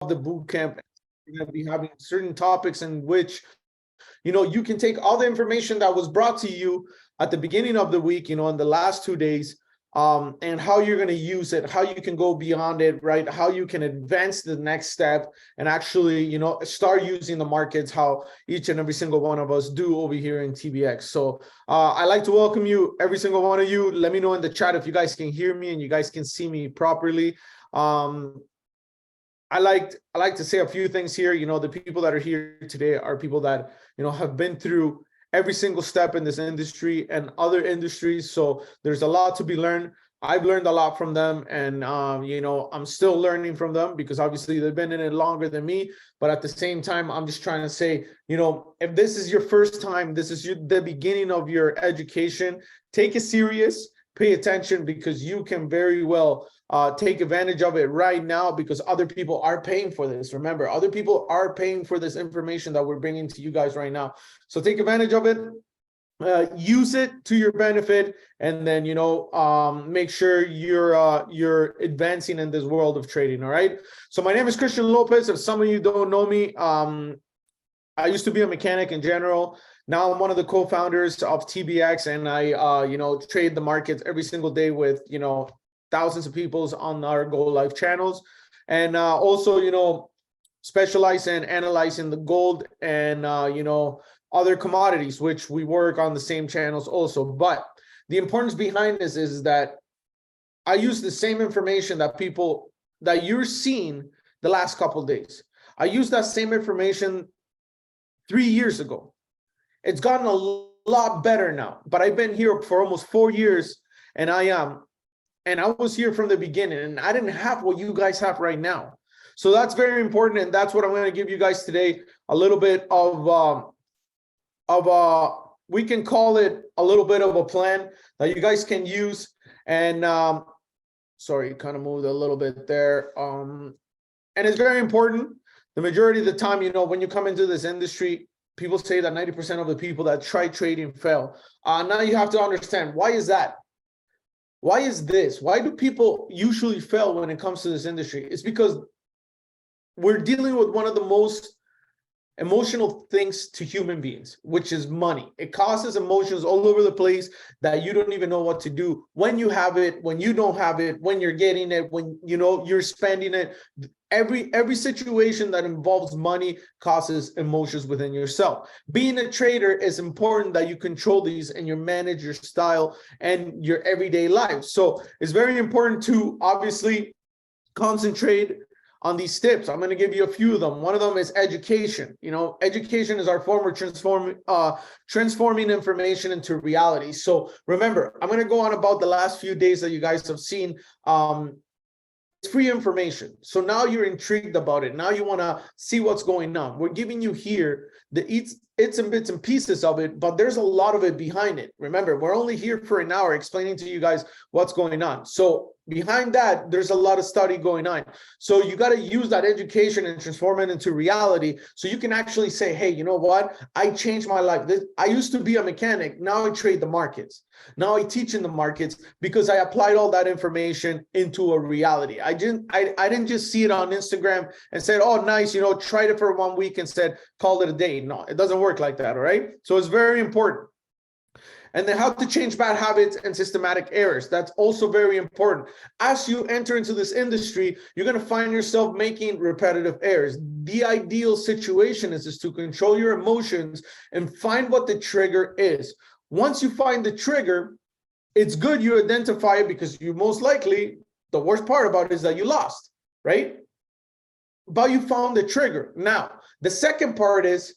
the boot camp. We're going to be having certain topics in which, you can take all the information that was brought to you at the beginning of the week, in the last 2 days, and how you're going to use it, how you can go beyond it, right? How you can advance the next step and actually, start using the markets, how each and every single one of us do over here in TBX. So I'd like to welcome you, every single one of you. Let me know in the chat if you guys can hear me and you guys can see me properly. I like to say a few things here. The people that are here today are people that, have been through every single step in this industry and other industries. So there's a lot to be learned. I've learned a lot from them, and I'm still learning from them because obviously they've been in it longer than me. But at the same time, I'm just trying to say, if this is your first time, this is the beginning of your education, take it serious, pay attention, because you can very well take advantage of it right now, because other people are paying for this. Remember, other people are paying for this information that we're bringing to you guys right now. So take advantage of it, use it to your benefit, and then make sure you're advancing in this world of trading. All right. So my name is Christian Lopez. If some of you don't know me, I used to be a mechanic in general. Now I'm one of the co-founders of TBX, and I trade the markets every single day with thousands of people on our GoLive channels, and also specialize in analyzing the gold and other commodities, which we work on the same channels also. But the importance behind this is that I use the same information that you're seeing the last couple of days. I used that same information 3 years ago. It's gotten a lot better now, but I've been here for almost 4 years, and I was here from the beginning, and I didn't have what you guys have right now. So that's very important, and that's what I'm going to give you guys today, a little bit of we can call it a little bit of a plan that you guys can use. And sorry, kind of moved a little bit there. And it's very important. The majority of the time, when you come into this industry, people say that 90% of the people that try trading fail. Now you have to understand, why is that? Why is this? Why do people usually fail when it comes to this industry? It's because we're dealing with one of the most emotional things to human beings, which is money. It causes emotions all over the place that you don't even know what to do when you have it, when you don't have it, when you're getting it, when you're spending it. Every situation that involves money causes emotions within yourself. Being a trader is important that you control these and you manage your style and your everyday life. So it's very important to obviously concentrate on these tips. I'm going to give you a few of them. One of them is education. Education is our form of transforming information into reality. So remember, I'm going to go on about the last few days that you guys have seen. It's free information. So now you're intrigued about it. Now you want to see what's going on. We're giving you here the it's and bits and pieces of it, but there's a lot of it behind it. Remember, we're only here for an hour explaining to you guys what's going on. So behind that, there's a lot of study going on. So you got to use that education and transform it into reality, so you can actually say, hey, you know what? I changed my life. I used to be a mechanic. Now I trade the markets. Now I teach in the markets because I applied all that information into a reality. I didn't just see it on Instagram and said, oh, nice, tried it for 1 week and said, called it a day. No, it doesn't work like that. All right. So it's very important. And then how to change bad habits and systematic errors. That's also very important. As you enter into this industry, you're going to find yourself making repetitive errors. The ideal situation is to control your emotions and find what the trigger is. Once you find the trigger, it's good you identify it, because you most likely, the worst part about it is that you lost, right? But you found the trigger. Now, the second part is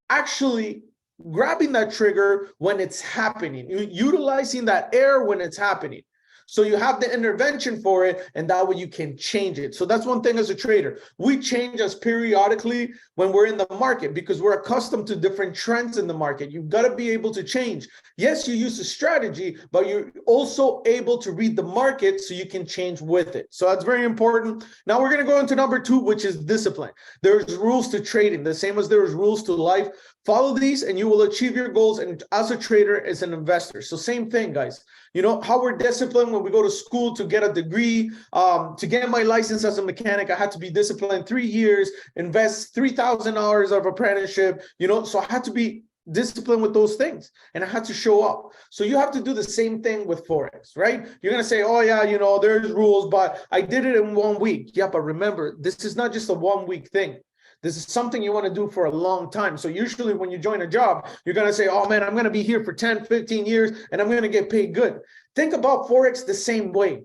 actually grabbing that trigger when it's happening, utilizing that error when it's happening. So you have the intervention for it, and that way you can change it. So that's one thing as a trader. We change us periodically when we're in the market because we're accustomed to different trends in the market. You've got to be able to change. Yes, you use a strategy, but you're also able to read the market so you can change with it. So that's very important. Now we're going to go into number 2, which is discipline. There's rules to trading, the same as there's rules to life. Follow these and you will achieve your goals, and as a trader, as an investor. So same thing, guys. You know how we're disciplined when we go to school to get a degree. To get my license as a mechanic, I had to be disciplined 3 years, invest 3,000 hours of apprenticeship, you know, so I had to be disciplined with those things, and I had to show up. So you have to do the same thing with Forex, right? You're going to say, oh yeah, you know, there's rules, but I did it in 1 week. Yeah, but remember, this is not just a 1 week thing. This is something you want to do for a long time. So usually when you join a job, you're going to say, oh man, I'm going to be here for 10, 15 years and I'm going to get paid good. Think about Forex the same way.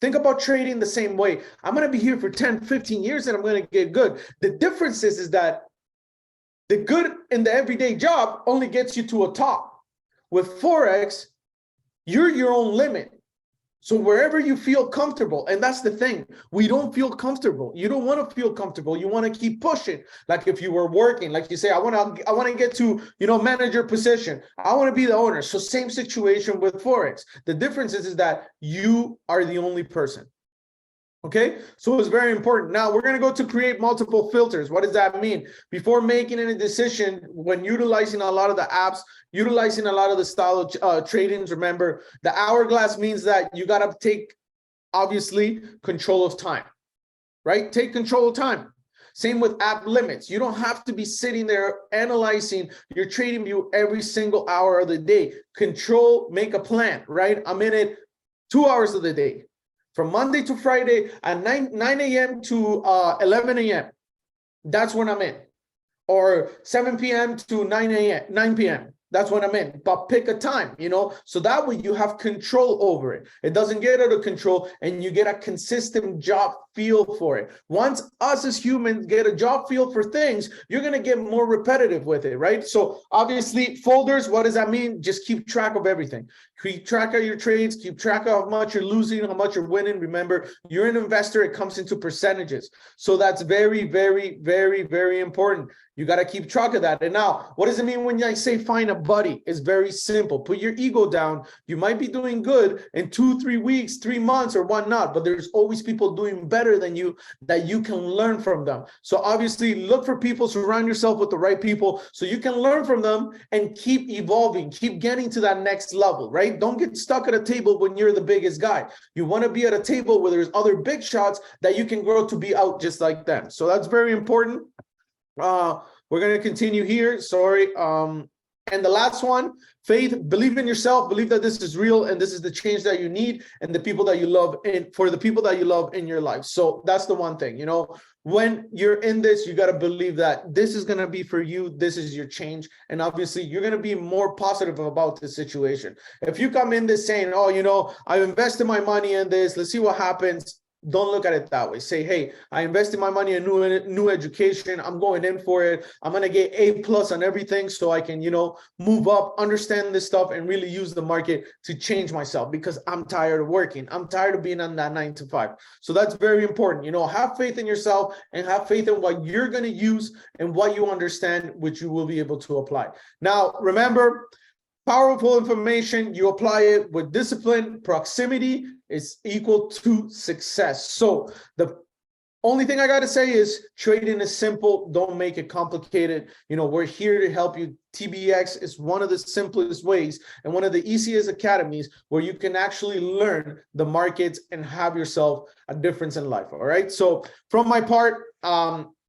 Think about trading the same way. I'm going to be here for 10, 15 years and I'm going to get good. The difference is that the good in the everyday job only gets you to a top. With Forex, you're your own limit. So wherever you feel comfortable, and that's the thing, we don't feel comfortable. You don't want to feel comfortable. You want to keep pushing. Like if you were working, like you say, I want to get to, you know, manager position. I want to be the owner. So same situation with Forex. The difference is that you are the only person. Okay, so it's very important. Now we're going to go to create multiple filters. What does that mean? Before making any decision, when utilizing a lot of the apps, utilizing a lot of the style of tradings, remember the hourglass means that you got to take, obviously, control of time, right? Take control of time. Same with app limits. You don't have to be sitting there analyzing your trading view every single hour of the day. Control, make a plan, right? I'm in it 2 hours of the day. From Monday to Friday at 9 a.m. to 11 a.m. That's when I'm in. Or 7 p.m. to 9 p.m. That's when I'm in. But pick a time, you know, so that way you have control over it. It doesn't get out of control and you get a consistent job feel for it. Once us as humans get a job feel for things, you're going to get more repetitive with it, right? So obviously folders, what does that mean? Just keep track of everything. Keep track of your trades, keep track of how much you're losing, how much you're winning. Remember, you're an investor, it comes into percentages. So that's very, very, very, very important. You got to keep track of that. And now, what does it mean when I say find a buddy? It's very simple. Put your ego down. You might be doing good in 2, 3 weeks, 3 months, or whatnot, but there's always people doing better than you that you can learn from them. So obviously, look for people, surround yourself with the right people so you can learn from them and keep evolving, keep getting to that next level, right? Don't get stuck at a table when you're the biggest guy. You want to be at a table where there's other big shots that you can grow to be out just like them. So that's very important. We're going to continue here. Sorry. And the last one, faith, believe in yourself, believe that this is real and this is the change that you need and the people that you love and for the people that you love in your life. So that's the one thing, you know, when you're in this, you got to believe that this is going to be for you. This is your change. And obviously you're going to be more positive about the situation. If you come in this saying, oh, you know, I've invested my money in this, let's see what happens. Don't look at it that way. Say, hey, I invested my money in new education. I'm going in for it. I'm going to get A+ on everything so I can, you know, move up, understand this stuff, and really use the market to change myself because I'm tired of working. I'm tired of being on that 9 to 5. So that's very important. You know, have faith in yourself and have faith in what you're going to use and what you understand, which you will be able to apply. Now, remember, powerful information, you apply it with discipline, proximity is equal to success. So the only thing I got to say is trading is simple. Don't make it complicated. You know, we're here to help you. TBX is one of the simplest ways and one of the easiest academies where you can actually learn the markets and have yourself a difference in life. All right. So from my part,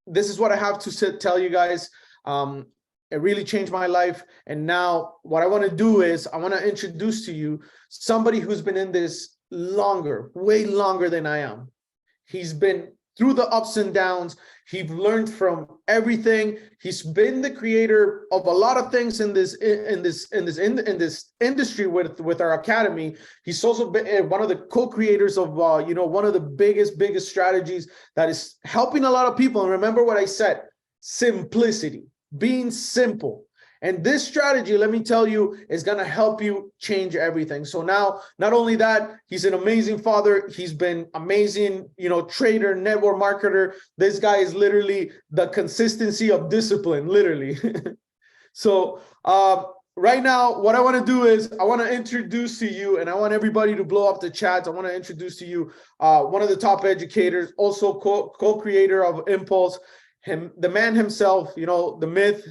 this is what I have to tell you guys. It really changed my life. And now what I want to do is I want to introduce to you somebody who's been in this longer, way longer than I am. He's been through the ups and downs. He's learned from everything. He's been the creator of a lot of things in this industry with our academy. He's also been one of the co-creators of you know, one of the biggest strategies that is helping a lot of people. And remember what I said, simplicity. Being simple. And this strategy, let me tell you, is going to help you change everything. So now, not only that, he's an amazing father. He's been amazing, you know, trader, network marketer. This guy is literally the consistency of discipline, literally. So right now, what I want to do is I want to introduce to you, and I want everybody to blow up the chats. I want to introduce to you one of the top educators, also co-creator of Impulse. The man himself, you know, the myth,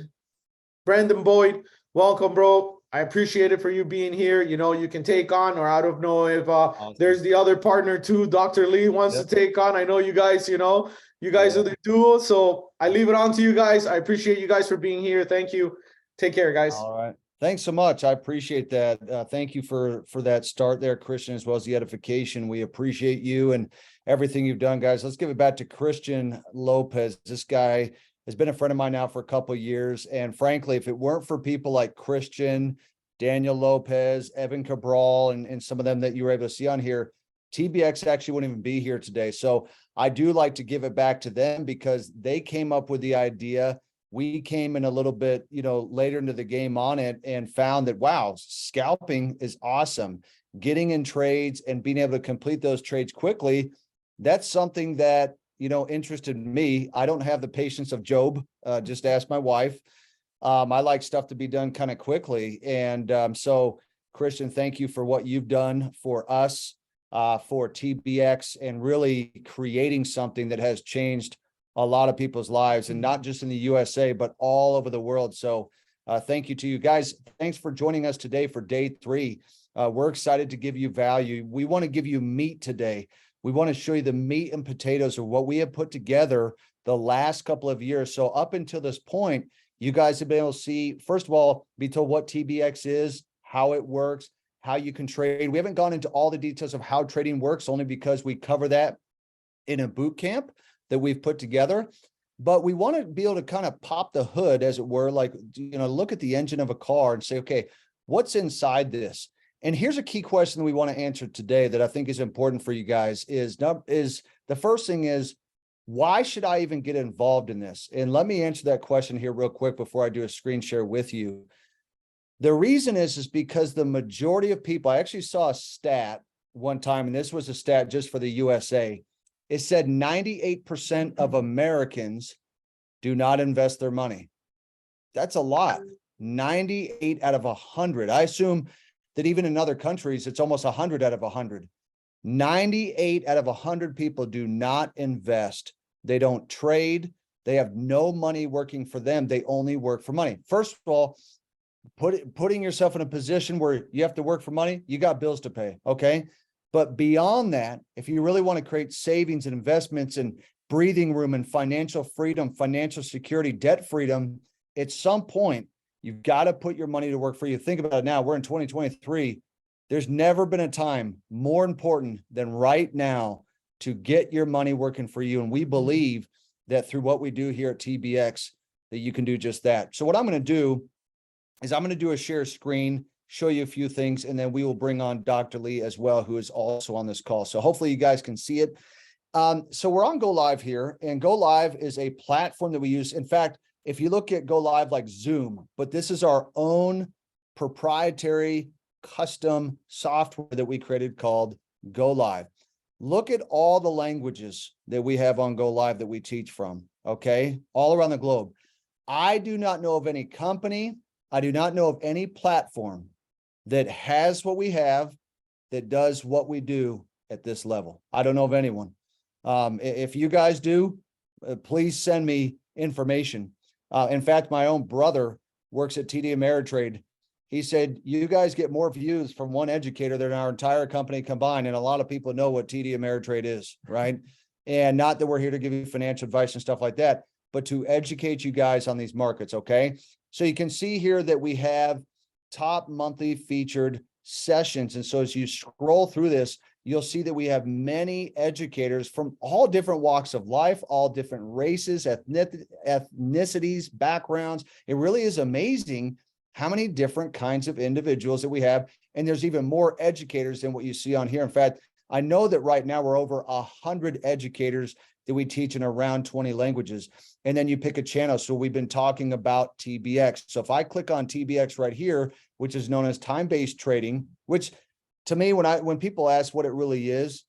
Brandon Boyd, welcome, bro. I appreciate it for you being here. You know, you can take on, or I don't know if Awesome. there's the other partner too, Dr. Lee wants to take on. I know you guys, you know, you guys are the duo. So I leave it on to you guys. I appreciate you guys for being here. Thank you. Take care, guys. All right. Thanks so much. I appreciate that. Thank you for that start there, Christian, as well as the edification. We appreciate you and everything you've done, guys. Let's give it back to Christian Lopez. This guy has been a friend of mine now for a couple of years. And frankly, if it weren't for people like Christian, Daniel Lopez, Evan Cabral, and some of them that you were able to see on here, TBX actually wouldn't even be here today. So I do like to give it back to them because they came up with the idea. We came in a little bit, later into the game on it and found that, wow, scalping is awesome. Getting in trades and being able to complete those trades quickly, that's something that, interested me. I don't have the patience of Job. Just ask my wife. I like stuff to be done kind of quickly. And so, Christian, thank you for what you've done for us, for TBX, and really creating something that has changed a lot of people's lives, and not just in the USA, but all over the world. So thank you to you guys. Thanks for joining us today for day 3. We're excited to give you value. We want to give you meat today. We want to show you the meat and potatoes of what we have put together the last couple of years. So up until this point, you guys have been able to see, first of all, be told what TBX is, how it works, how you can trade. We haven't gone into all the details of how trading works, only because we cover that in a boot camp that we've put together. But we want to be able to kind of pop the hood, as it were, like, look at the engine of a car and say, okay, what's inside this? And here's a key question that we want to answer today that I think is important for you guys is the first thing is, why should I even get involved in this? And let me answer that question here real quick before I do a screen share with you. The reason is because the majority of people, I actually saw a stat one time, and this was a stat just for the USA. It said 98% of Americans do not invest their money. That's a lot. 98 out of 100. I assume that even in other countries, it's almost 100 out of 100. 98 out of 100 people do not invest. They don't trade. They have no money working for them. They only work for money. First of all, putting yourself in a position where you have to work for money, you got bills to pay, okay? But beyond that, if you really want to create savings and investments and breathing room and financial freedom, financial security, debt freedom, at some point, you've got to put your money to work for you. Think about it now. We're in 2023. There's never been a time more important than right now to get your money working for you. And we believe that through what we do here at TBX, that you can do just that. So what I'm going to do is I'm going to do a share screen, show you a few things, and then we will bring on Dr. Lee as well, who is also on this call. So hopefully you guys can see it. So we're on GoLive here, and GoLive is a platform that we use. In fact, if you look at GoLive like Zoom, but this is our own proprietary custom software that we created called GoLive. Look at all the languages that we have on GoLive that we teach from, okay? All around the globe. I do not know of any company, I do not know of any platform that has what we have, that does what we do at this level. I don't know of anyone. If you guys do, please send me information. In fact, my own brother works at TD Ameritrade. He said, you guys get more views from one educator than our entire company combined. And a lot of people know what TD Ameritrade is, right? And not that we're here to give you financial advice and stuff like that, but to educate you guys on these markets, okay? So you can see here that we have top monthly featured sessions. And so as you scroll through this, you'll see that we have many educators from all different walks of life, all different races, ethnicities, backgrounds. It really is amazing how many different kinds of individuals that we have. And there's even more educators than what you see on here. In fact, I know that right now we're over 100 educators that we teach in around 20 languages. And then you pick a channel. So we've been talking about TBX. So if I click on TBX right here, which is known as time-based trading, which to me, when people ask what it really is,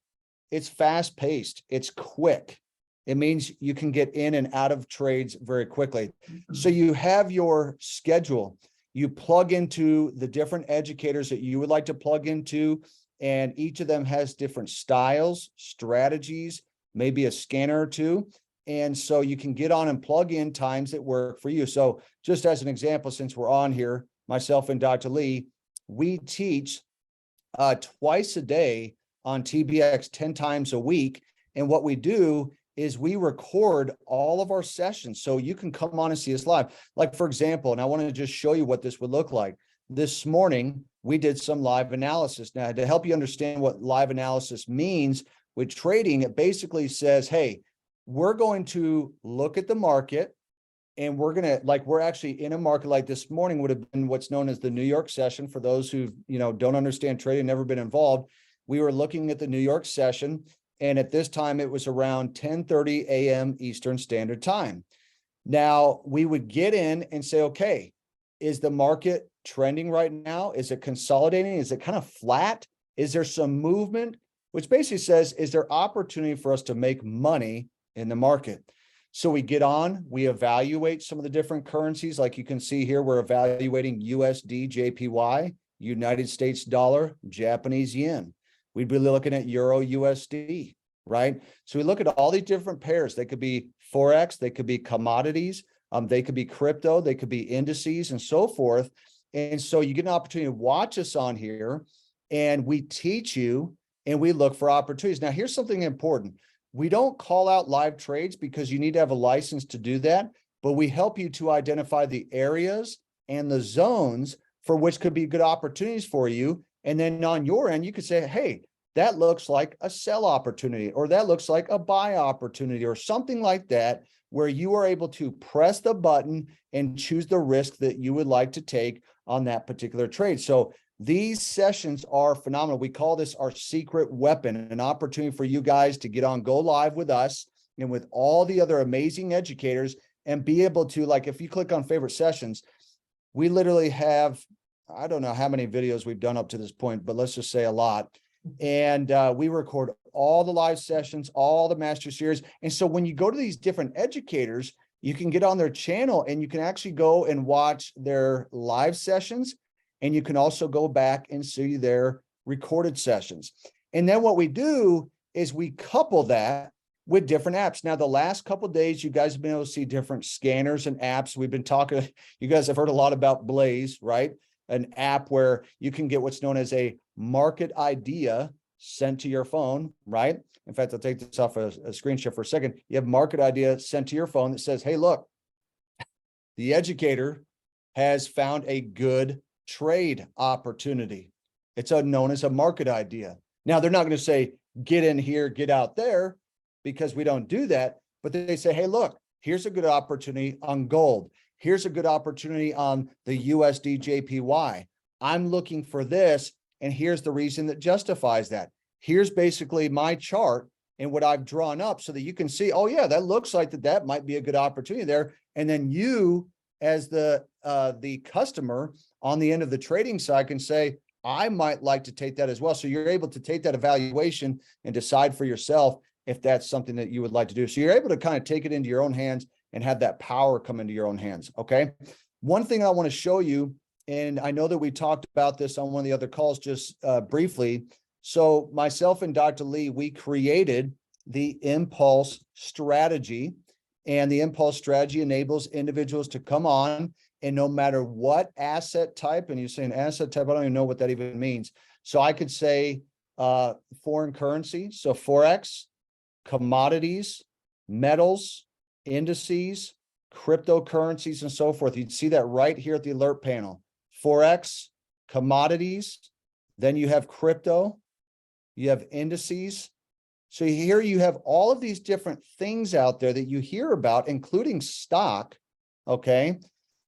it's fast-paced, it's quick. It means you can get in and out of trades very quickly. So you have your schedule. You plug into the different educators that you would like to plug into, and each of them has different styles, strategies, maybe a scanner or two. And so you can get on and plug in times that work for you. So just as an example, since we're on here, myself and Dr. Lee, we teach twice a day on TBX 10 times a week. And what we do is we record all of our sessions. So you can come on and see us live. Like, for example, and I want to just show you what this would look like. This morning, we did some live analysis. Now, to help you understand what live analysis means with trading, it basically says, hey, we're going to look at the market, and we're going to, like, we're actually in a market like this morning would have been what's known as the New York session. For those who, don't understand trading, never been involved, we were looking at the New York session. And at this time, it was around 10:30 a.m. Eastern Standard Time. Now, we would get in and say, okay, is the market trending right now? Is it consolidating? Is it kind of flat? Is there some movement? Which basically says, is there opportunity for us to make money in the market? So we get on, we evaluate some of the different currencies. Like you can see here, we're evaluating USD, JPY, United States dollar, Japanese yen. We'd be looking at Euro USD, right? So we look at all these different pairs. They could be Forex, they could be commodities, they could be crypto, they could be indices and so forth. And so you get an opportunity to watch us on here, and we teach you and we look for opportunities. Now, here's something important. We don't call out live trades because you need to have a license to do that, but we help you to identify the areas and the zones for which could be good opportunities for you. And then on your end, you could say, hey, that looks like a sell opportunity, or that looks like a buy opportunity, or something like that, where you are able to press the button and choose the risk that you would like to take on that particular trade. So these sessions are phenomenal. We call this our secret weapon, an opportunity for you guys to get on GoLive with us and with all the other amazing educators and be able to, like, if you click on favorite sessions, we literally have, I don't know how many videos we've done up to this point, but let's just say a lot. And we record all the live sessions, all the master series. And so when you go to these different educators, you can get on their channel and you can actually go and watch their live sessions. And you can also go back and see their recorded sessions. And then what we do is we couple that with different apps. Now, the last couple of days, you guys have been able to see different scanners and apps. We've been talking, you guys have heard a lot about Blaze, right? An app where you can get what's known as a market idea sent to your phone, right? In fact, I'll take this off a screen share for a second. You have market idea sent to your phone that says, hey, look, the educator has found a good trade opportunity. It's known as a market idea. Now, they're not going to say, get in here, get out there, because we don't do that. But they say, hey, look, here's a good opportunity on gold. Here's a good opportunity on the USD JPY. I'm looking for this, and here's the reason that justifies that. Here's basically my chart and what I've drawn up so that you can see, oh yeah, that looks like that might be a good opportunity there. And then you, as the customer on the end of the trading side, can say, I might like to take that as well. So you're able to take that evaluation and decide for yourself if that's something that you would like to do. So you're able to kind of take it into your own hands and have that power come into your own hands. Okay. One thing I want to show you, and I know that we talked about this on one of the other calls just briefly. So myself and Dr. Lee, we created the Impulse strategy, and the Impulse strategy enables individuals to come on, and no matter what asset type, and you're saying asset type, I don't even know what that even means. So I could say foreign currency, so Forex, commodities, metals, indices, cryptocurrencies, and so forth. You'd see that right here at the alert panel. Forex, commodities, then you have crypto, you have indices. So here you have all of these different things out there that you hear about, including stock, okay,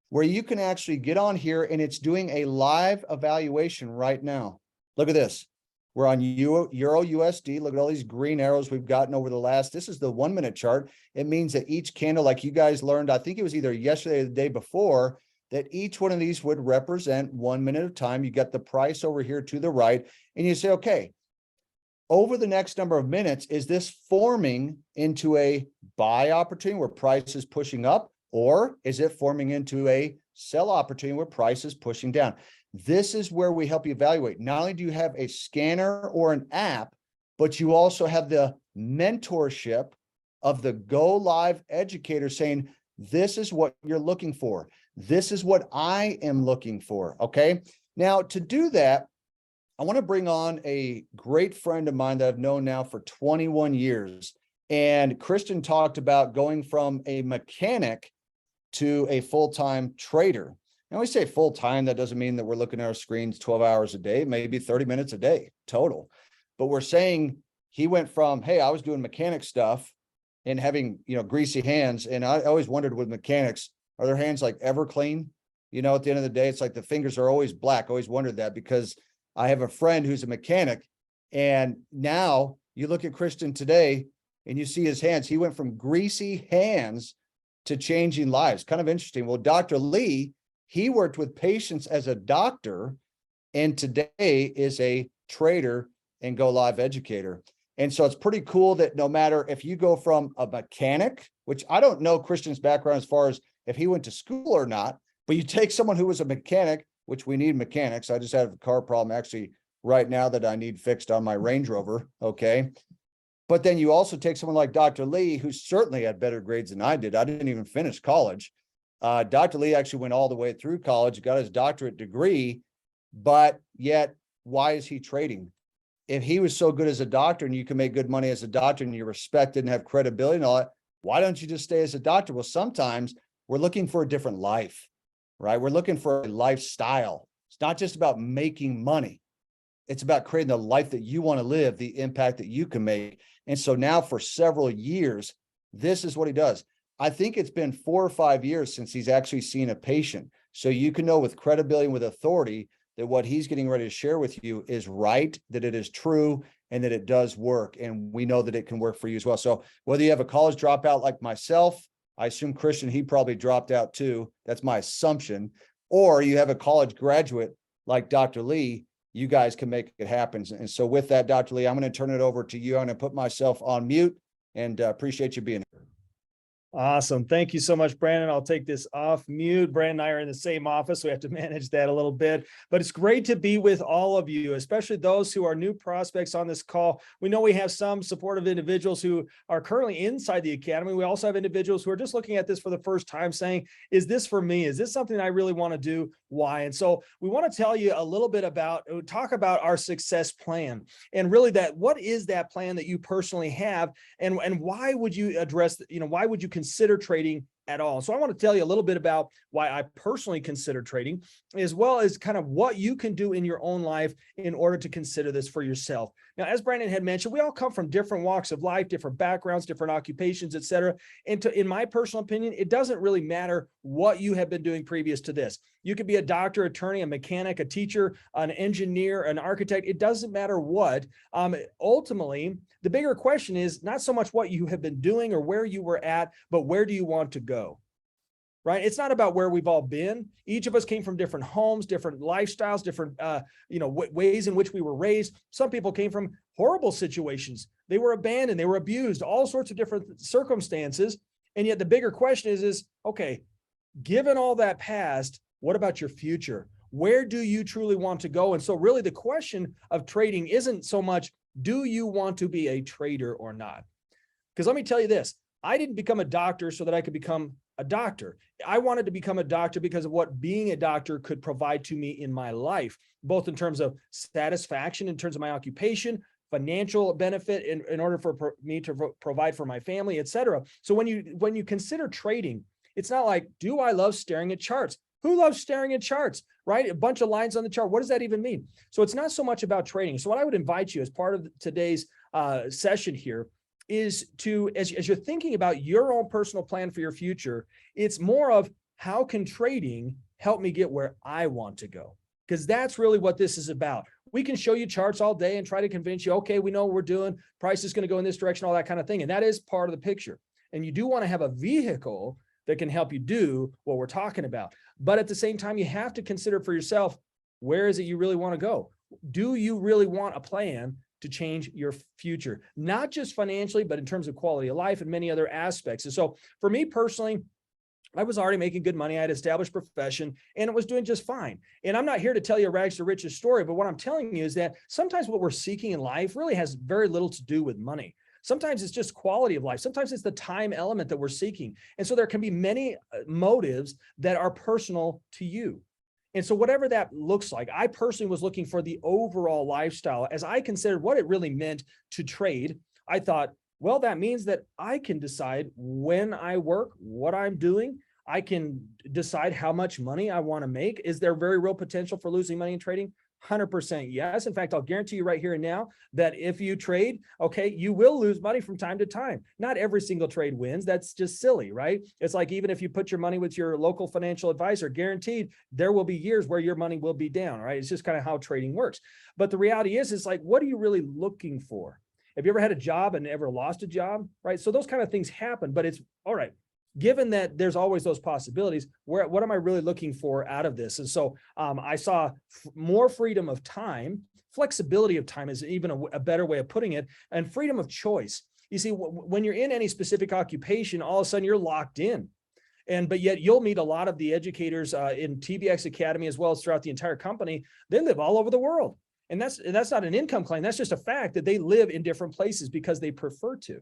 where you can actually get on here and it's doing a live evaluation right now. Look at this. We're on Euro USD. Look at all these green arrows we've gotten over the last, this is the 1 minute chart. It means that each candle, like you guys learned, I think it was either yesterday or the day before, that each one of these would represent 1 minute of time. You got the price over here to the right, and you say, okay, over the next number of minutes, is this forming into a buy opportunity where price is pushing up, or is it forming into a sell opportunity where price is pushing down? This is where we help you evaluate. Not only do you have a scanner or an app, but you also have the mentorship of the GoLive educator saying, this is what you're looking for. This is what I am looking for. Okay. Now, to do that, I want to bring on a great friend of mine that I've known now for 21 years. And Christian talked about going from a mechanic to a full-time trader. And we say full-time, that doesn't mean that we're looking at our screens 12 hours a day, maybe 30 minutes a day total. But we're saying he went from, hey, I was doing mechanic stuff and having, greasy hands. And I always wondered with mechanics, are their hands like ever clean? At the end of the day, it's like the fingers are always black. Always wondered that, because I have a friend who's a mechanic, and now you look at Christian today and you see his hands. He went from greasy hands to changing lives. Kind of interesting. Well, Dr. Lee, he worked with patients as a doctor, and today is a trader and GoLive educator. And so it's pretty cool that no matter if you go from a mechanic, which I don't know Christian's background as far as if he went to school or not, but you take someone who was a mechanic, which we need mechanics. I just have a car problem actually right now that I need fixed on my Range Rover. Okay. But then you also take someone like Dr. Lee, who certainly had better grades than I did. I didn't even finish college. Dr. Lee actually went all the way through college, got his doctorate degree, but yet why is he trading? If he was so good as a doctor and you can make good money as a doctor and you're respected and have credibility and all that, why don't you just stay as a doctor? Well, sometimes we're looking for a different life, right? We're looking for a lifestyle. It's not just about making money. It's about creating the life that you want to live, the impact that you can make. And so now for several years, this is what he does. I think it's been 4 or 5 years since he's actually seen a patient. So you can know with credibility and with authority that what he's getting ready to share with you is right, that it is true, and that it does work. And we know that it can work for you as well. So whether you have a college dropout like myself, I assume Christian, he probably dropped out too. That's my assumption. Or you have a college graduate like Dr. Lee, you guys can make it happen. And so with that, Dr. Lee, I'm going to turn it over to you. I'm going to put myself on mute, and appreciate you being here. Awesome. Thank you so much, Brandon. I'll take this off mute. Brandon and I are in the same office, so we have to manage that a little bit, but it's great to be with all of you, especially those who are new prospects on this call. We know we have some supportive individuals who are currently inside the academy. We also have individuals who are just looking at this for the first time saying, is this for me? Is this something I really want to do? Why? And so we want to tell you a little bit talk about our success plan, and really what is that plan that you personally have, and why would you address, why would you consider trading at all? So I want to tell you a little bit about why I personally consider trading, as well as kind of what you can do in your own life in order to consider this for yourself. Now, as Brandon had mentioned, we all come from different walks of life, different backgrounds, different occupations, et cetera. And in my personal opinion, it doesn't really matter what you have been doing previous to this. You could be a doctor, attorney, a mechanic, a teacher, an engineer, an architect. It doesn't matter what. Ultimately, the bigger question is not so much what you have been doing or where you were at, but where do you want to go? Right? It's not about where we've all been. Each of us came from different homes, different lifestyles, different ways in which we were raised. Some people came from horrible situations. They were abandoned, they were abused, all sorts of different circumstances. And yet the bigger question is, okay, given all that past, what about your future? Where do you truly want to go? And so really the question of trading isn't so much, do you want to be a trader or not? Because let me tell you this, I didn't become a doctor so that I could become a doctor. I wanted to become a doctor because of what being a doctor could provide to me in my life, both in terms of satisfaction, in terms of my occupation, financial benefit in order for me to provide for my family, et cetera. So when you consider trading, it's not like, do I love staring at charts? Who loves staring at charts, right? A bunch of lines on the chart. What does that even mean? So it's not so much about trading. So what I would invite you as part of today's session here is to, as you're thinking about your own personal plan for your future, it's more of how can trading help me get where I want to go? Because that's really what this is about. We can show you charts all day and try to convince you, okay, we know what we're doing, price is going to go in this direction, all that kind of thing. And that is part of the picture. And you do want to have a vehicle that can help you do what we're talking about. But at the same time, you have to consider for yourself, where is it you really want to go? Do you really want a plan to change your future? Not just financially, but in terms of quality of life and many other aspects. And so for me personally, I was already making good money. I had established profession and it was doing just fine. And I'm not here to tell you a rags to riches story, but what I'm telling you is that sometimes what we're seeking in life really has very little to do with money. Sometimes it's just quality of life. Sometimes it's the time element that we're seeking. And so there can be many motives that are personal to you. And so whatever that looks like, I personally was looking for the overall lifestyle. As I considered what it really meant to trade, I thought, well, that means that I can decide when I work, what I'm doing. I can decide how much money I want to make. Is there very real potential for losing money in trading? 100% yes. In fact, I'll guarantee you right here and now that if you trade, okay, you will lose money from time to time. Not every single trade wins. That's just silly, right? It's like even if you put your money with your local financial advisor, guaranteed there will be years where your money will be down, right? It's just kind of how trading works. But the reality is, it's like, what are you really looking for? Have you ever had a job and ever lost a job, right? So those kind of things happen, but it's all right. Given that there's always those possibilities, what am I really looking for out of this? And so I saw more freedom of time, flexibility of time is even a better way of putting it, and freedom of choice. You see, when you're in any specific occupation, all of a sudden you're locked in. But yet you'll meet a lot of the educators in TBX Academy, as well as throughout the entire company. They live all over the world. And that's not an income claim. That's just a fact that they live in different places because they prefer to.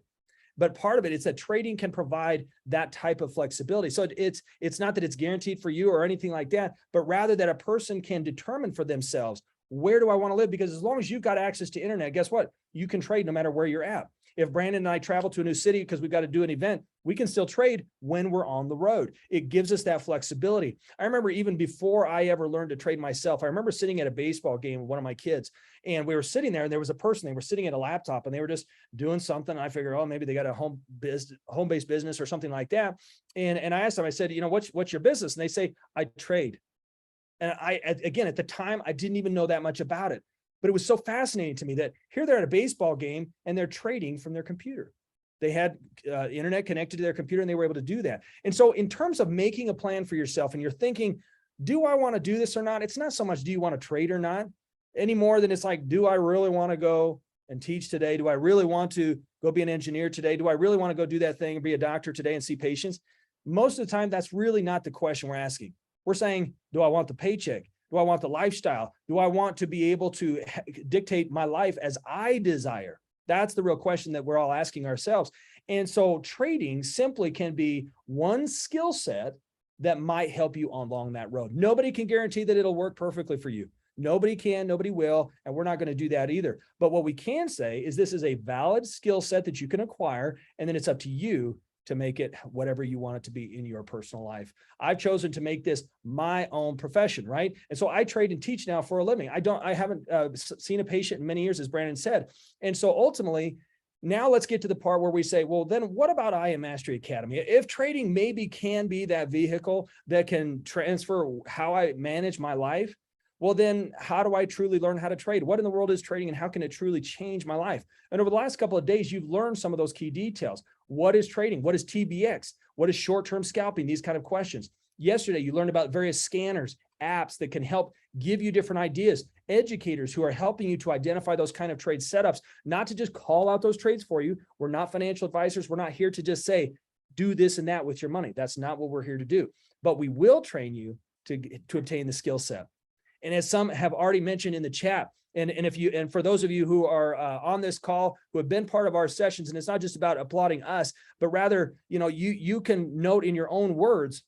But part of it is that trading can provide that type of flexibility. So it's not that it's guaranteed for you or anything like that, but rather that a person can determine for themselves, where do I want to live? Because as long as you've got access to internet, guess what? You can trade no matter where you're at. If Brandon and I travel to a new city because we've got to do an event, we can still trade when we're on the road. It gives us that flexibility. I remember even before I ever learned to trade myself, I remember sitting at a baseball game with one of my kids, and we were sitting there and there was a person, they were sitting at a laptop and they were just doing something. And I figured, oh, maybe they got a home-based business or something like that. And I asked them, I said, you know, what's your business? And they say, I trade. And again, at the time, I didn't even know that much about it. But it was so fascinating to me that here they're at a baseball game and they're trading from their computer. They had internet connected to their computer and they were able to do that. And so in terms of making a plan for yourself and you're thinking, do I want to do this or not? It's not so much, do you want to trade or not? Any more than it's like, do I really want to go and teach today? Do I really want to go be an engineer today? Do I really want to go do that thing and be a doctor today and see patients? Most of the time, that's really not the question we're asking. We're saying, do I want the paycheck? Do I want the lifestyle? Do I want to be able to dictate my life as I desire? That's the real question that we're all asking ourselves. And so trading simply can be one skill set that might help you along that road. Nobody can guarantee that it'll work perfectly for you. Nobody can, nobody will, and we're not going to do that either. But what we can say is this is a valid skill set that you can acquire, and then it's up to you to make it whatever you want it to be in your personal life. I've chosen to make this my own profession, right? And so I trade and teach now for a living. I haven't seen a patient in many years, as Brandon said. And so ultimately, now let's get to the part where we say, well, then what about I Am Mastery Academy? If trading maybe can be that vehicle that can transfer how I manage my life, well, then how do I truly learn how to trade? What in the world is trading and how can it truly change my life? And over the last couple of days, you've learned some of those key details. What is trading? What is TBX? What is short-term scalping? These kind of questions. Yesterday, you learned about various scanners, apps that can help give you different ideas, educators who are helping you to identify those kind of trade setups, not to just call out those trades for you. We're not financial advisors. We're not here to just say, do this and that with your money. That's not what we're here to do. But we will train you to obtain the skill set. And as some have already mentioned in the chat, and for those of you who are on this call who have been part of our sessions, and it's not just about applauding us, but rather, you can note in your own words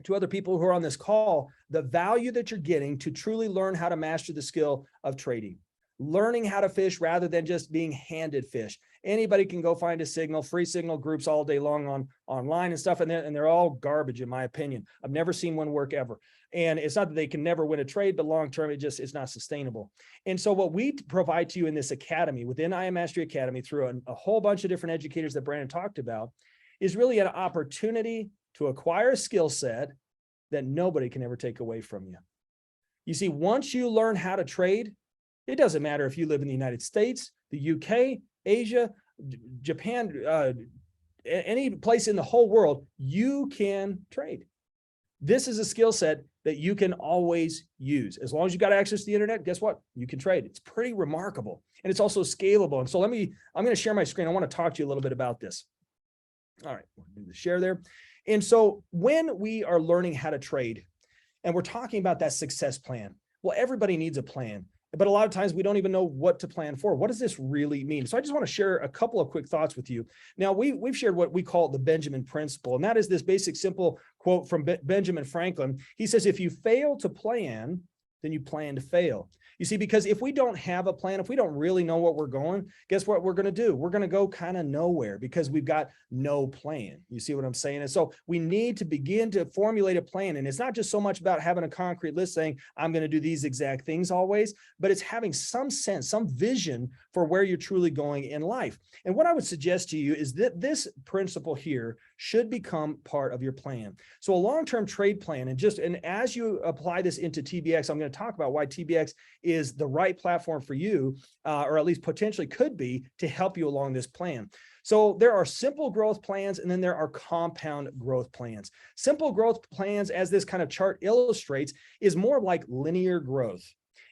to other people who are on this call the value that you're getting to truly learn how to master the skill of trading, learning how to fish rather than just being handed fish. Anybody can go find a signal, free signal groups all day long online and stuff, and they're all garbage in my opinion. I've never seen one work ever. And it's not that they can never win a trade, but long-term, it's not sustainable. And so what we provide to you in this academy, within I Am Mastery Academy, through a whole bunch of different educators that Brandon talked about, is really an opportunity to acquire a skill set that nobody can ever take away from you. You see, once you learn how to trade, it doesn't matter if you live in the United States, the UK, Asia, Japan, any place in the whole world, you can trade. This is a skill set that you can always use. As long as you got access to the internet, guess what? You can trade. It's pretty remarkable. And it's also scalable. And so I'm going to share my screen. I want to talk to you a little bit about this. All right, we'll do the share there. And so when we are learning how to trade and we're talking about that success plan, well, everybody needs a plan. but a lot of times we don't even know what to plan for. What does this really mean? So I just want to share a couple of quick thoughts with you. Now, we've shared what we call the Benjamin Principle, and that is this basic, simple quote from Benjamin Franklin. He says, if you fail to plan, then you plan to fail. You see, because if we don't have a plan, if we don't really know what we're going, guess what we're going to do? We're going to go kind of nowhere because we've got no plan. You see what I'm saying? And so we need to begin to formulate a plan. And it's not just so much about having a concrete list saying, I'm going to do these exact things always, but it's having some sense, some vision for where you're truly going in life. And what I would suggest to you is that this principle here should become part of your plan. So a long-term trade plan, and as you apply this into TBX, I'm going to talk about why TBX is the right platform for you, or at least potentially could be, to help you along this plan. So there are simple growth plans, and then there are compound growth plans. Simple growth plans, as this kind of chart illustrates, is more like linear growth.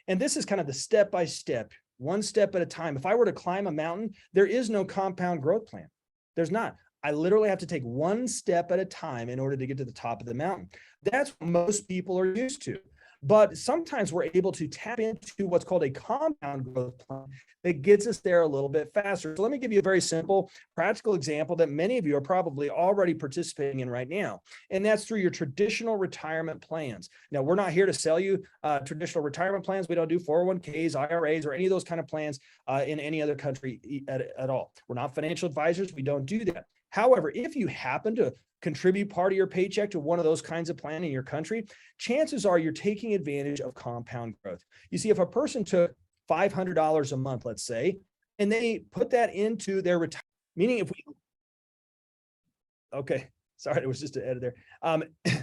And this is kind of the step-by-step, one step at a time. If I were to climb a mountain, there is no compound growth plan. There's not. I literally have to take one step at a time in order to get to the top of the mountain. That's what most people are used to. But sometimes we're able to tap into what's called a compound growth plan that gets us there a little bit faster. So let me give you a very simple, practical example that many of you are probably already participating in right now. And that's through your traditional retirement plans. Now, we're not here to sell you traditional retirement plans. We don't do 401ks, IRAs, or any of those kind of plans in any other country at all. We're not financial advisors. We don't do that. However, if you happen to contribute part of your paycheck to one of those kinds of plan in your country, chances are you're taking advantage of compound growth. You see, if a person took $500 a month, let's say, and they put that into their retirement, meaning if we, okay, sorry, it was just an edit there.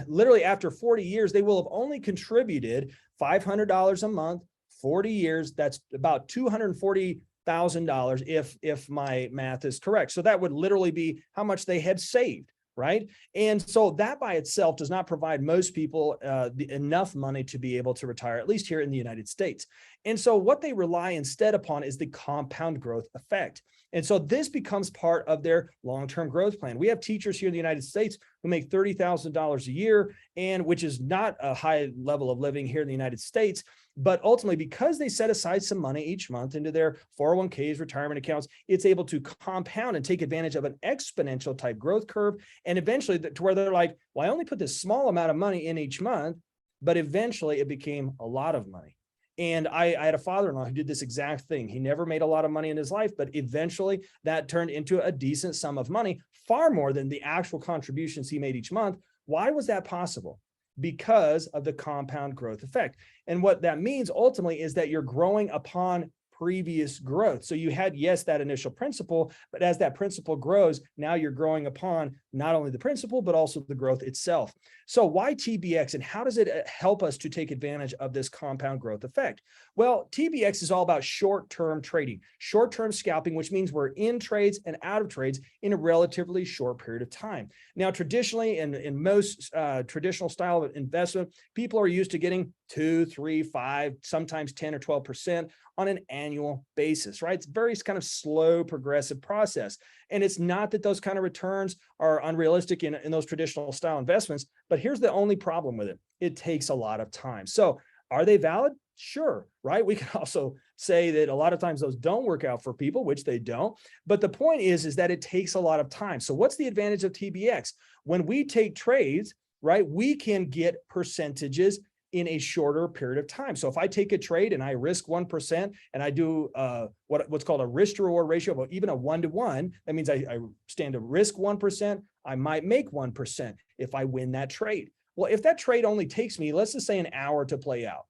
Literally after 40 years, they will have only contributed $500 a month, 40 years. That's about $240,000 if my math is correct. So that would literally be how much they had saved, right? And so that by itself does not provide most people enough money to be able to retire, at least here in the United States. And so what they rely instead upon is the compound growth effect. And so this becomes part of their long-term growth plan. We have teachers here in the United States who make $30,000 a year, and which is not a high level of living here in the United States. But ultimately, because they set aside some money each month into their 401ks, retirement accounts, it's able to compound and take advantage of an exponential type growth curve. And eventually to where they're like, well, I only put this small amount of money in each month, but eventually it became a lot of money. And I had a father-in-law who did this exact thing. He never made a lot of money in his life, but eventually that turned into a decent sum of money, far more than the actual contributions he made each month. Why was that possible? Because of the compound growth effect. And what that means ultimately is that you're growing upon previous growth. So you had, yes, that initial principle, but as that principle grows, now you're growing upon not only the principle, but also the growth itself. So why TBX, and how does it help us to take advantage of this compound growth effect? Well, TBX is all about short-term trading, short-term scalping, which means we're in trades and out of trades in a relatively short period of time. Now, traditionally, in most traditional style of investment, people are used to getting 2, 3, 5, sometimes 10 or 12% on an annual basis, right? It's very kind of slow, progressive process. And it's not that those kind of returns are unrealistic in those traditional style investments, but here's the only problem with it. It takes a lot of time. So are they valid? Sure, right? We can also say that a lot of times those don't work out for people, which they don't. But the point is that it takes a lot of time. So what's the advantage of TBX? When we take trades, right, we can get percentages in a shorter period of time. So if I take a trade and I risk 1% and I do what's called a risk to reward ratio of even a 1-to-1, that means I stand to risk 1%, I might make 1% if I win that trade. Well, if that trade only takes me, let's just say an hour to play out,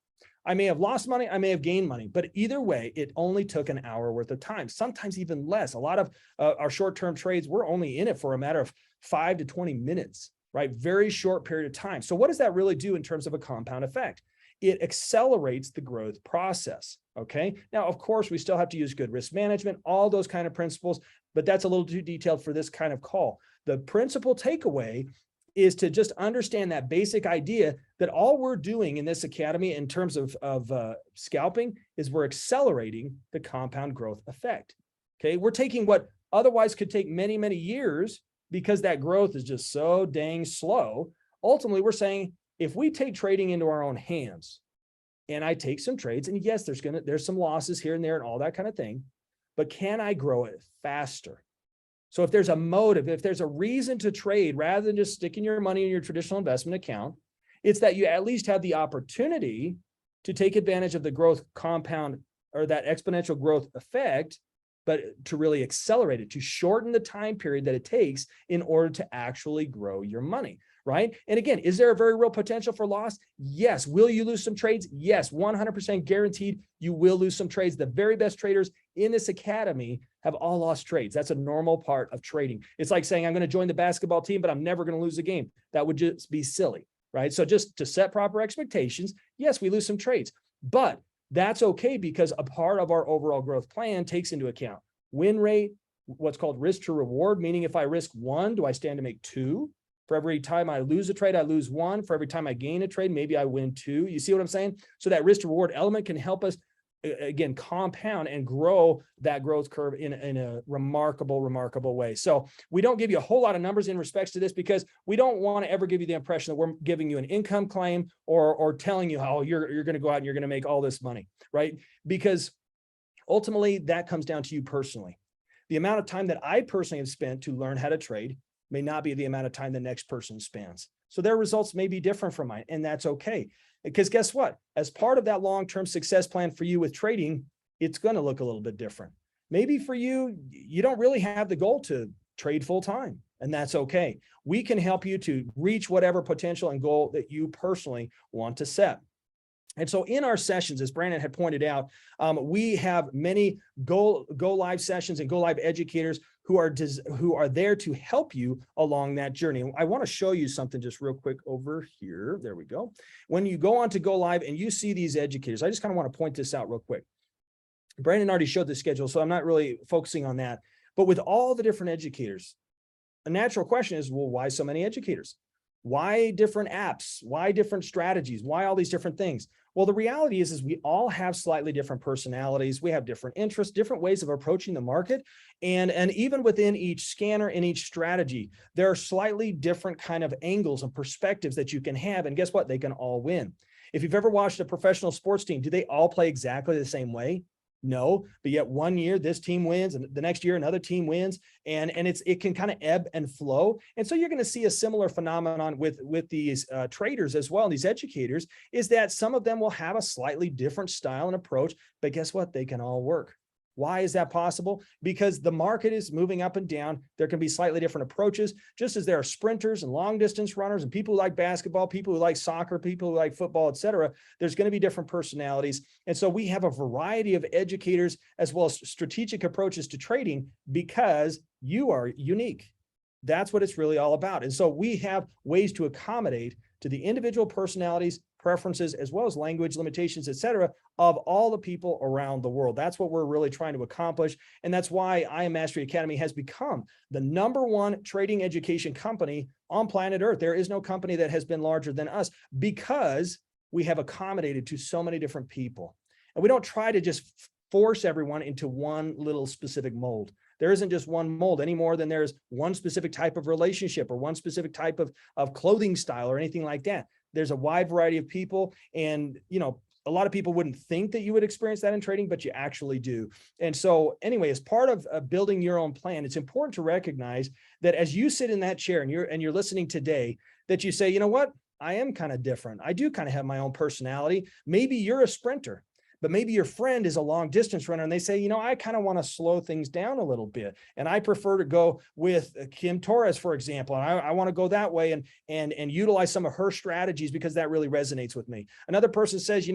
I may have lost money, I may have gained money, but either way, it only took an hour worth of time, sometimes even less. A lot of our short-term trades, we're only in it for a matter of 5 to 20 minutes. Right? Very short period of time. So what does that really do in terms of a compound effect? It accelerates the growth process. Okay. Now, of course, we still have to use good risk management, all those kind of principles, but that's a little too detailed for this kind of call. The principal takeaway is to just understand that basic idea that all we're doing in this academy in terms of scalping is we're accelerating the compound growth effect. Okay. We're taking what otherwise could take many, many years because that growth is just so dang slow. Ultimately, we're saying if we take trading into our own hands, and I take some trades, and yes, there's some losses here and there and all that kind of thing, but can I grow it faster? So if there's a motive, if there's a reason to trade rather than just sticking your money in your traditional investment account, it's that you at least have the opportunity to take advantage of the growth compound or that exponential growth effect, but to really accelerate it, to shorten the time period that it takes in order to actually grow your money, right? And again, is there a very real potential for loss? Yes. Will you lose some trades? Yes, 100% guaranteed you will lose some trades. The very best traders in this academy have all lost trades. That's a normal part of trading. It's like saying, I'm going to join the basketball team, but I'm never going to lose a game. That would just be silly, right? So just to set proper expectations, yes, we lose some trades, but that's okay, because a part of our overall growth plan takes into account win rate, what's called risk to reward, meaning if I risk 1, do I stand to make 2? For every time I lose a trade, I lose 1. For every time I gain a trade, maybe I win 2. You see what I'm saying? So that risk to reward element can help us, again, compound and grow that growth curve in a remarkable way. So we don't give you a whole lot of numbers in respects to this, because we don't want to ever give you the impression that we're giving you an income claim or telling you how you're going to go out and you're going to make all this money, right? Because ultimately that comes down to you personally. The amount of time that I personally have spent to learn how to trade may not be the amount of time the next person spends. So their results may be different from mine, and that's okay. Because guess what? As part of that long-term success plan for you with trading, it's going to look a little bit different. Maybe for you, you don't really have the goal to trade full time, and that's okay. We can help you to reach whatever potential and goal that you personally want to set. And so in our sessions, as Brandon had pointed out, we have many GoLive sessions and GoLive educators who are there to help you along that journey. I want to show you something just real quick over here. There we go. When you go on to GoLive and you see these educators, I just kind of want to point this out real quick. Brandon already showed the schedule, so I'm not really focusing on that. But with all the different educators, a natural question is, well, why so many educators? Why different apps? Why different strategies? Why all these different things? Well, the reality is we all have slightly different personalities. We have different interests, different ways of approaching the market. And even within each scanner and each strategy, there are slightly different kind of angles and perspectives that you can have. And guess what? They can all win. If you've ever watched a professional sports team, do they all play exactly the same way? No, but yet one year this team wins and the next year another team wins, and it can kind of ebb and flow. And so you're going to see a similar phenomenon with these traders as well, and these educators, is that some of them will have a slightly different style and approach, but guess what? They can all work. Why is that possible? Because the market is moving up and down. There can be slightly different approaches, just as there are sprinters and long distance runners and people who like basketball, people who like soccer, people who like football, et cetera. There's going to be different personalities. And so we have a variety of educators as well as strategic approaches to trading, because you are unique. That's what it's really all about. And so we have ways to accommodate to the individual personalities, preferences, as well as language limitations, et cetera, of all the people around the world. That's what we're really trying to accomplish. And that's why I Am Mastery Academy has become the #1 trading education company on planet Earth. There is no company that has been larger than us, because we have accommodated to so many different people. And we don't try to just force everyone into one little specific mold. There isn't just one mold any more than there's one specific type of relationship or one specific type of clothing style or anything like that. There's a wide variety of people, and a lot of people wouldn't think that you would experience that in trading, but you actually do. And so anyway, as part of building your own plan, it's important to recognize that as you sit in that chair and you're listening today, that you say, you know what, I am kind of different. I do kind of have my own personality. Maybe you're a sprinter, but maybe your friend is a long distance runner and they say, I kind of want to slow things down a little bit. And I prefer to go with Kim Torres, for example. And I want to go that way and utilize some of her strategies because that really resonates with me. Another person says,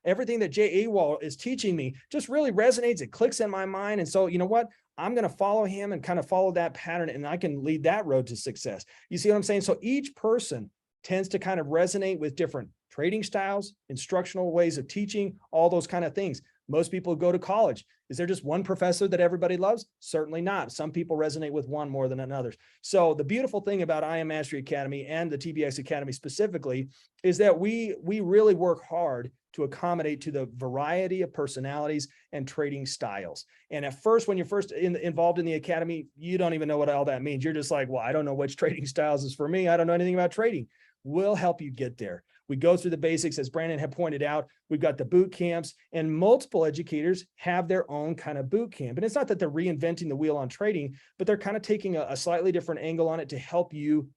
everything that Jay Awal is teaching me just really resonates. It clicks in my mind. And so, you know what? I'm going to follow him and kind of follow that pattern, and I can lead that road to success. You see what I'm saying? So each person tends to kind of resonate with different trading styles, instructional ways of teaching, all those kind of things. Most people go to college. Is there just one professor that everybody loves? Certainly not. Some people resonate with one more than others. So the beautiful thing about I Am Mastery Academy and the TBX Academy specifically is that we really work hard to accommodate to the variety of personalities and trading styles. And at first, when you're first involved in the academy, you don't even know what all that means. You're just like, well, I don't know which trading styles is for me. I don't know anything about trading. We'll help you get there. We go through the basics, as Brandon had pointed out. We've got the boot camps, and multiple educators have their own kind of boot camp. And it's not that they're reinventing the wheel on trading, but they're kind of taking a slightly different angle on it to help you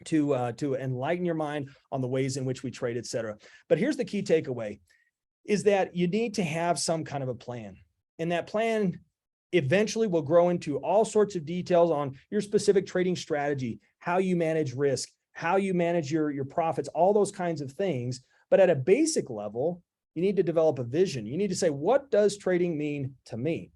to enlighten your mind on the ways in which we trade, et cetera. But here's the key takeaway, is that you need to have some kind of a plan. And that plan eventually will grow into all sorts of details on your specific trading strategy, how you manage risk, how you manage your profits, all those kinds of things. But at a basic level, you need to develop a vision. You need to say, what does trading mean to me?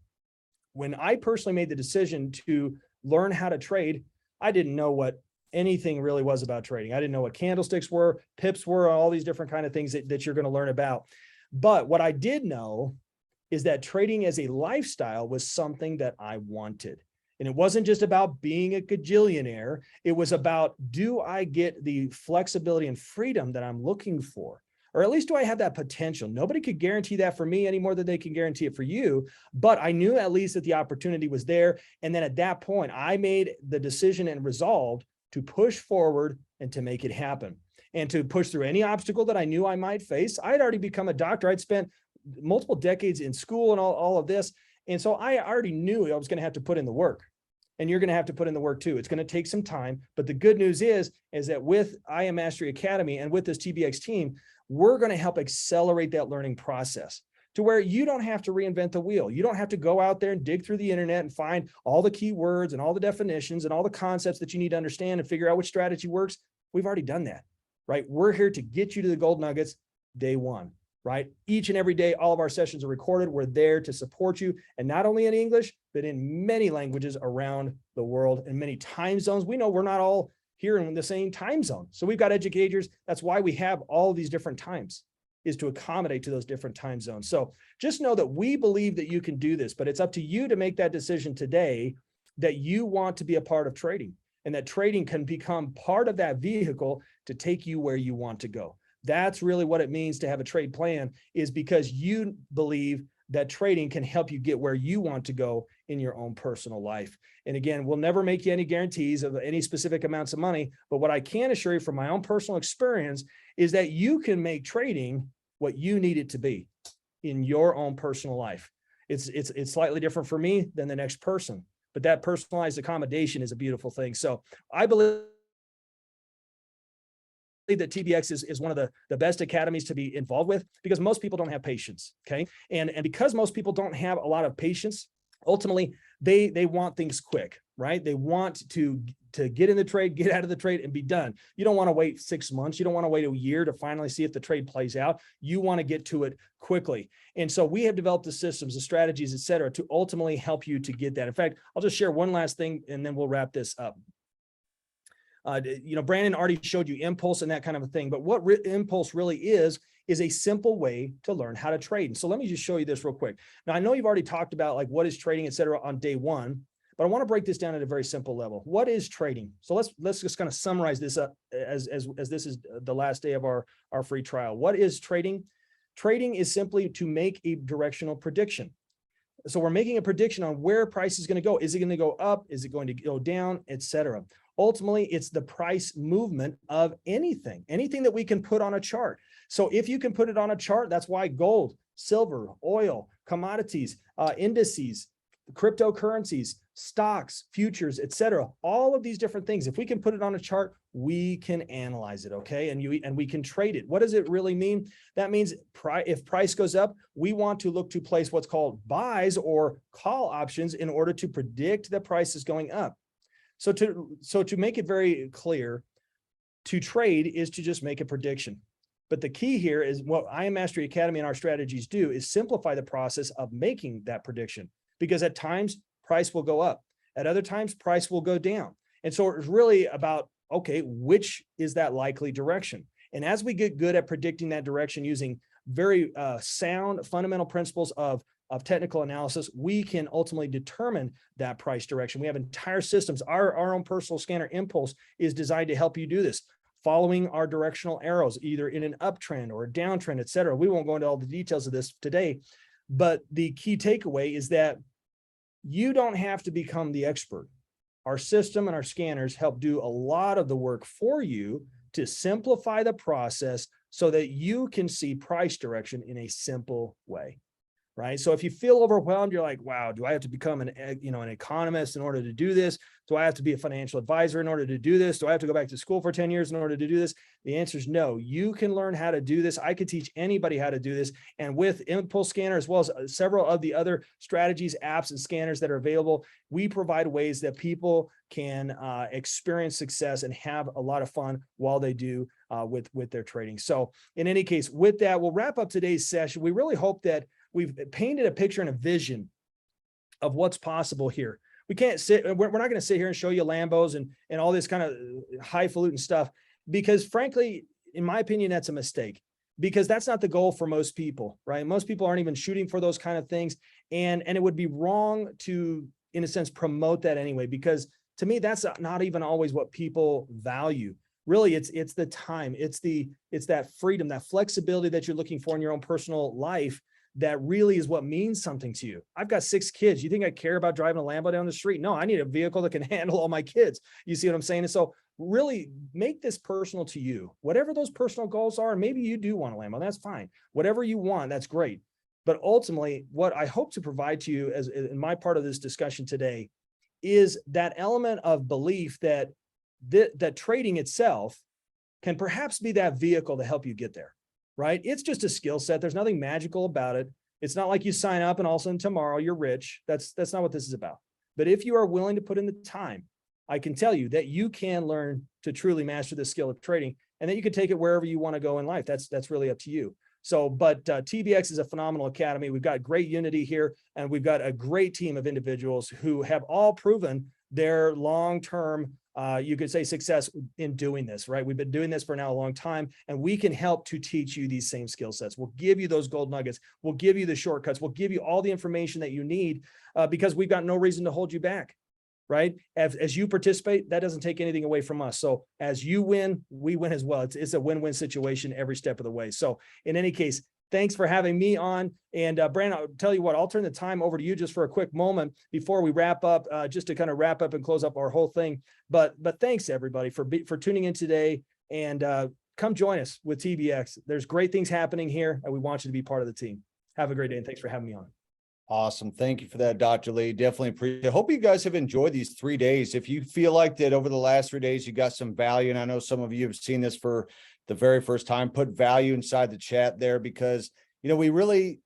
When I personally made the decision to learn how to trade, I didn't know what anything really was about trading. I didn't know what candlesticks were, pips were, all these different kind of things that you're going to learn about. But what I did know is that trading as a lifestyle was something that I wanted. And it wasn't just about being a gajillionaire. It was about, do I get the flexibility and freedom that I'm looking for? Or at least do I have that potential? Nobody could guarantee that for me any more than they can guarantee it for you. But I knew at least that the opportunity was there. And then at that point, I made the decision and resolved to push forward and to make it happen and to push through any obstacle that I knew I might face. I had already become a doctor. I'd spent multiple decades in school and all of this. And so I already knew I was going to have to put in the work, and you're going to have to put in the work too. It's going to take some time, but the good news is that with IM Mastery Academy and with this TBX team, we're going to help accelerate that learning process to where you don't have to reinvent the wheel. You don't have to go out there and dig through the internet and find all the keywords and all the definitions and all the concepts that you need to understand and figure out which strategy works. We've already done that, right? We're here to get you to the gold nuggets day one. Right? Each and every day, all of our sessions are recorded. We're there to support you, and not only in English, but in many languages around the world and many time zones. We know we're not all here in the same time zone. So we've got educators. That's why we have all these different times, is to accommodate to those different time zones. So just know that we believe that you can do this, but it's up to you to make that decision today that you want to be a part of trading, and that trading can become part of that vehicle to take you where you want to go. That's really what it means to have a trade plan, is because you believe that trading can help you get where you want to go in your own personal life. And again, we'll never make you any guarantees of any specific amounts of money, but what I can assure you from my own personal experience is that you can make trading what you need it to be in your own personal life. It's slightly different for me than the next person, but that personalized accommodation is a beautiful thing. So I believe that TBX is one of the best academies to be involved with, because most people don't have patience. Okay. And because most people don't have a lot of patience, ultimately they want things quick, right? They want to get in the trade, get out of the trade, and be done. You don't want to wait 6 months. You don't want to wait a year to finally see if the trade plays out. You want to get to it quickly. And so we have developed the systems, the strategies, et cetera, to ultimately help you to get that. In fact, I'll just share one last thing and then we'll wrap this up. Brandon already showed you impulse and that kind of a thing, but what impulse really is a simple way to learn how to trade. And so let me just show you this real quick. Now, I know you've already talked about like what is trading, et cetera, on day one, but I want to break this down at a very simple level. What is trading? So let's just kind of summarize this up as this is the last day of our free trial. What is trading? Trading is simply to make a directional prediction. So we're making a prediction on where price is going to go. Is it going to go up? Is it going to go down, et cetera? Ultimately, it's the price movement of anything that we can put on a chart. So if you can put it on a chart, that's why gold, silver, oil, commodities, indices, cryptocurrencies, stocks, futures, et cetera, all of these different things, if we can put it on a chart, we can analyze it, okay? And we can trade it. What does it really mean? That means if price goes up, we want to look to place what's called buys or call options in order to predict that price is going up. So to make it very clear, to trade is to just make a prediction. But the key here is what IM Mastery Academy and our strategies do is simplify the process of making that prediction, because at times price will go up, at other times price will go down. And so it's really about, okay, which is that likely direction? And as we get good at predicting that direction using very sound fundamental principles of technical analysis, we can ultimately determine that price direction. We have entire systems. Our own personal scanner Impulse is designed to help you do this, following our directional arrows, either in an uptrend or a downtrend, et cetera. We won't go into all the details of this today, but the key takeaway is that you don't have to become the expert. Our system and our scanners help do a lot of the work for you to simplify the process so that you can see price direction in a simple way. Right. So if you feel overwhelmed, you're like, wow, do I have to become an economist in order to do this? Do I have to be a financial advisor in order to do this? Do I have to go back to school for 10 years in order to do this? The answer is no. You can learn how to do this. I could teach anybody how to do this. And with Impulse Scanner, as well as several of the other strategies, apps, and scanners that are available, we provide ways that people can experience success and have a lot of fun while they do with their trading. So in any case, with that, we'll wrap up today's session. We really hope that we've painted a picture and a vision of what's possible here. We can't we're not going to sit here and show you Lambos and all this kind of highfalutin stuff, because frankly, in my opinion, that's a mistake, because that's not the goal for most people, right? Most people aren't even shooting for those kind of things. And it would be wrong to, in a sense, promote that anyway, because to me, that's not even always what people value. Really, it's the time, it's that freedom, that flexibility that you're looking for in your own personal life. That really is what means something to you. I've got 6 kids. You think I care about driving a Lambo down the street? No, I need a vehicle that can handle all my kids. You see what I'm saying? And so really make this personal to you, whatever those personal goals are. And maybe you do want a Lambo, that's fine. Whatever you want, that's great. But ultimately, what I hope to provide to you as in my part of this discussion today is that element of belief that that trading itself can perhaps be that vehicle to help you get there. Right? It's just a skill set. There's nothing magical about it. It's not like you sign up and all of a sudden tomorrow you're rich. That's not what this is about. But if you are willing to put in the time, I can tell you that you can learn to truly master the skill of trading, and that you can take it wherever you want to go in life. That's really up to you. So, but TBX is a phenomenal academy. We've got great unity here, and we've got a great team of individuals who have all proven their long-term you could say success in doing this, right? We've been doing this for now a long time, and we can help to teach you these same skill sets. We'll give you those gold nuggets. We'll give you the shortcuts. We'll give you all the information that you need because we've got no reason to hold you back, right? As you participate, that doesn't take anything away from us. So as you win, we win as well. It's a win-win situation every step of the way. So in any case, thanks for having me on. And Brandon, I'll tell you what, I'll turn the time over to you just for a quick moment before we wrap up, just to kind of wrap up and close up our whole thing. But thanks everybody for tuning in today, and come join us with TBX. There's great things happening here, and we want you to be part of the team. Have a great day, and thanks for having me on. Awesome. Thank you for that, Dr. Lee. Definitely appreciate it. I hope you guys have enjoyed these 3 days. If you feel like that over the last 3 days, you got some value, and I know some of you have seen this for the very first time, put value inside the chat there, because, you know, we really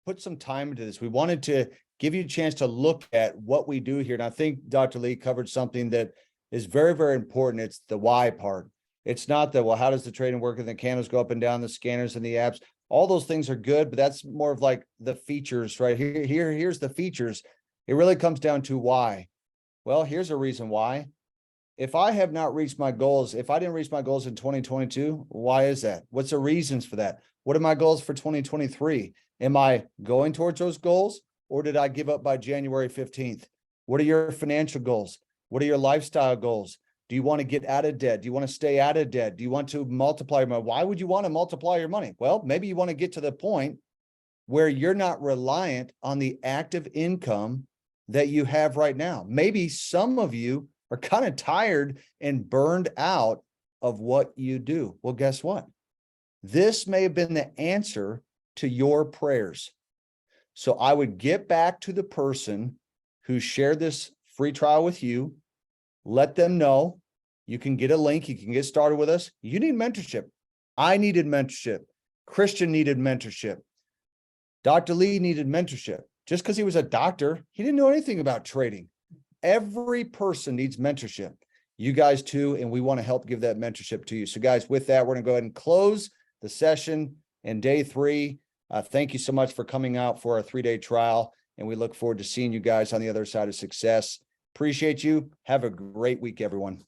put some time into this. We wanted to give you a chance to look at what we do here. And I think Dr. Lee covered something that is very, very important. It's the why part. It's not the, well, how does the trading work and the candles go up and down, the scanners and the apps? All those things are good, but that's more of like the features, right? Here's the features. It really comes down to why. Well, here's a reason why. If I have not reached my goals, if I didn't reach my goals in 2022, why is that? What's the reasons for that? What are my goals for 2023? Am I going towards those goals, or did I give up by January 15th? What are your financial goals? What are your lifestyle goals? Do you want to get out of debt? Do you want to stay out of debt? Do you want to multiply your money? Why would you want to multiply your money? Well, maybe you want to get to the point where you're not reliant on the active income that you have right now. Maybe some of you are kind of tired and burned out of what you do. Well, guess what? This may have been the answer to your prayers. So I would get back to the person who shared this free trial with you. Let them know you can get a link. You can get started with us. You need mentorship. I needed mentorship. Christian needed mentorship. Dr. Lee needed mentorship. Just because he was a doctor, he didn't know anything about trading. Every person needs mentorship. You guys too, and we want to help give that mentorship to you. So guys, with that, we're going to go ahead and close the session in day 3. Thank you so much for coming out for our 3-day trial, and we look forward to seeing you guys on the other side of success. Appreciate you. Have a great week, everyone.